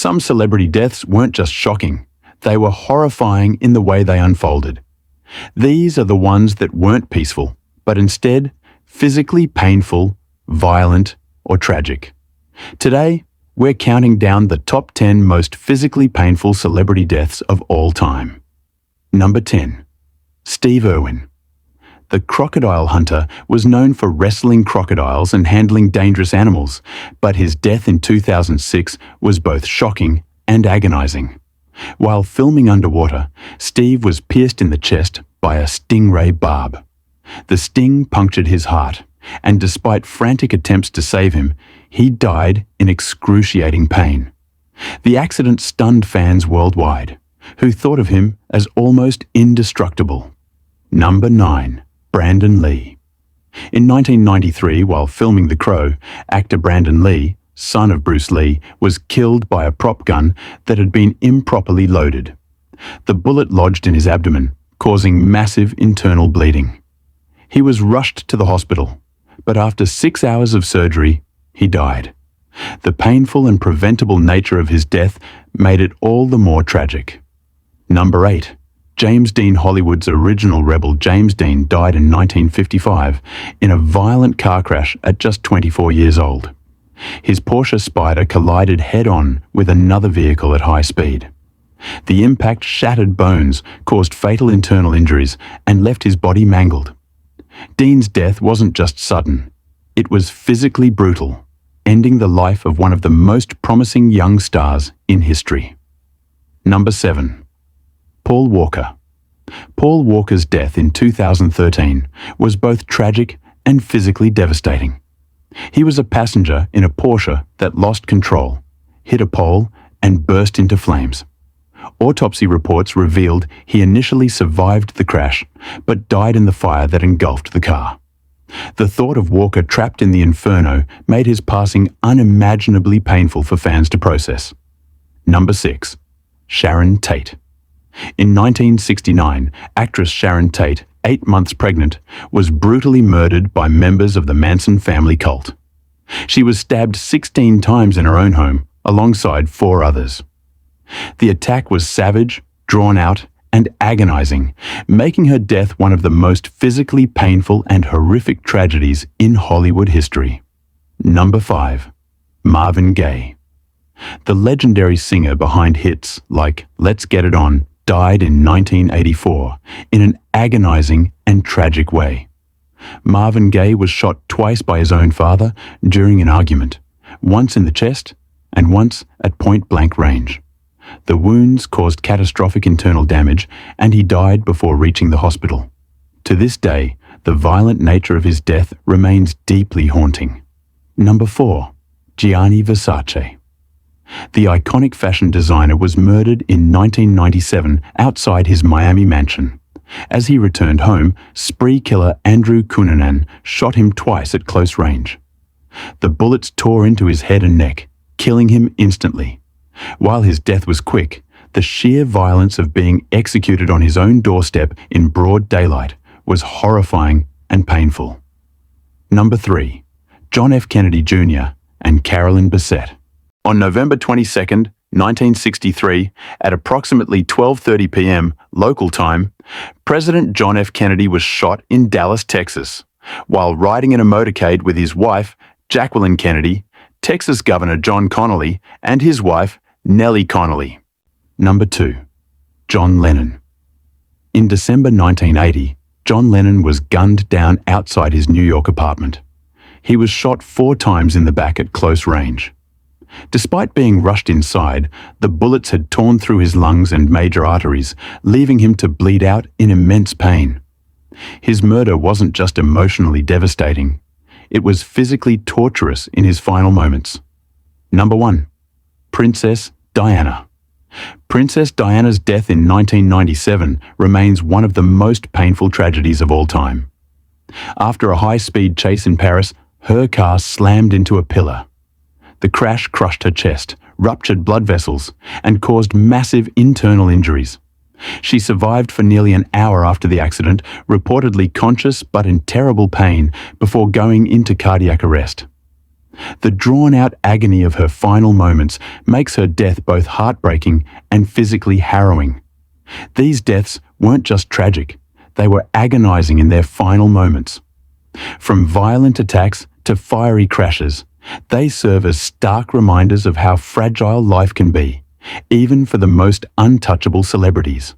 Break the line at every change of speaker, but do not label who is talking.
Some celebrity deaths weren't just shocking, they were horrifying in the way they unfolded. These are the ones that weren't peaceful, but instead physically painful, violent, or tragic. Today, we're counting down the top 10 most physically painful celebrity deaths of all time. Number 10. Steve Irwin. The Crocodile Hunter was known for wrestling crocodiles and handling dangerous animals, but his death in 2006 was both shocking and agonizing. While filming underwater, Steve was pierced in the chest by a stingray barb. The sting punctured his heart, and despite frantic attempts to save him, he died in excruciating pain. The accident stunned fans worldwide, who thought of him as almost indestructible. Number 9. Brandon Lee. In 1993, while filming The Crow, actor Brandon Lee, son of Bruce Lee, was killed by a prop gun that had been improperly loaded. The bullet lodged in his abdomen, causing massive internal bleeding. He was rushed to the hospital, but after 6 hours of surgery, he died. The painful and preventable nature of his death made it all the more tragic. Number 8. James Dean Hollywood's original rebel James Dean died in 1955 in a violent car crash at just 24 years old. His Porsche Spyder collided head-on with another vehicle at high speed. The impact shattered bones, caused fatal internal injuries, and left his body mangled. Dean's death wasn't just sudden. It was physically brutal, ending the life of one of the most promising young stars in history. Number 7. Paul Walker. Paul Walker's death in 2013 was both tragic and physically devastating. He was a passenger in a Porsche that lost control, hit a pole, and burst into flames. Autopsy reports revealed he initially survived the crash, but died in the fire that engulfed the car. The thought of Walker trapped in the inferno made his passing unimaginably painful for fans to process. Number 6. Sharon Tate. In 1969, actress Sharon Tate, 8 months pregnant, was brutally murdered by members of the Manson family cult. She was stabbed 16 times in her own home, alongside 4 others. The attack was savage, drawn out, and agonizing, making her death one of the most physically painful and horrific tragedies in Hollywood history. Number 5. Marvin Gaye. The legendary singer behind hits like Let's Get It On died in 1984 in an agonizing and tragic way. Marvin Gaye was shot twice by his own father during an argument, once in the chest and once at point-blank range. The wounds caused catastrophic internal damage, and he died before reaching the hospital. To this day, the violent nature of his death remains deeply haunting. Number 4. Gianni Versace. The iconic fashion designer was murdered in 1997 outside his Miami mansion. As he returned home, spree killer Andrew Cunanan shot him twice at close range. The bullets tore into his head and neck, killing him instantly. While his death was quick, the sheer violence of being executed on his own doorstep in broad daylight was horrifying and painful. Number 3. John F. Kennedy Jr. and Carolyn Bessette. On November 22, 1963, at approximately 12:30 p.m. local time, President John F. Kennedy was shot in Dallas, Texas, while riding in a motorcade with his wife, Jacqueline Kennedy, Texas Governor John Connally, and his wife, Nellie Connally. Number 2. John Lennon. In December 1980, John Lennon was gunned down outside his New York apartment. He was shot 4 times in the back at close range. Despite being rushed inside, the bullets had torn through his lungs and major arteries, leaving him to bleed out in immense pain. His murder wasn't just emotionally devastating, it was physically torturous in his final moments. Number 1. Princess Diana. Princess Diana's death in 1997 remains one of the most painful tragedies of all time. After a high-speed chase in Paris, her car slammed into a pillar. The crash crushed her chest, ruptured blood vessels, and caused massive internal injuries. She survived for nearly an hour after the accident, reportedly conscious but in terrible pain, before going into cardiac arrest. The drawn-out agony of her final moments makes her death both heartbreaking and physically harrowing. These deaths weren't just tragic, they were agonizing in their final moments. From violent attacks to fiery crashes, they serve as stark reminders of how fragile life can be, even for the most untouchable celebrities.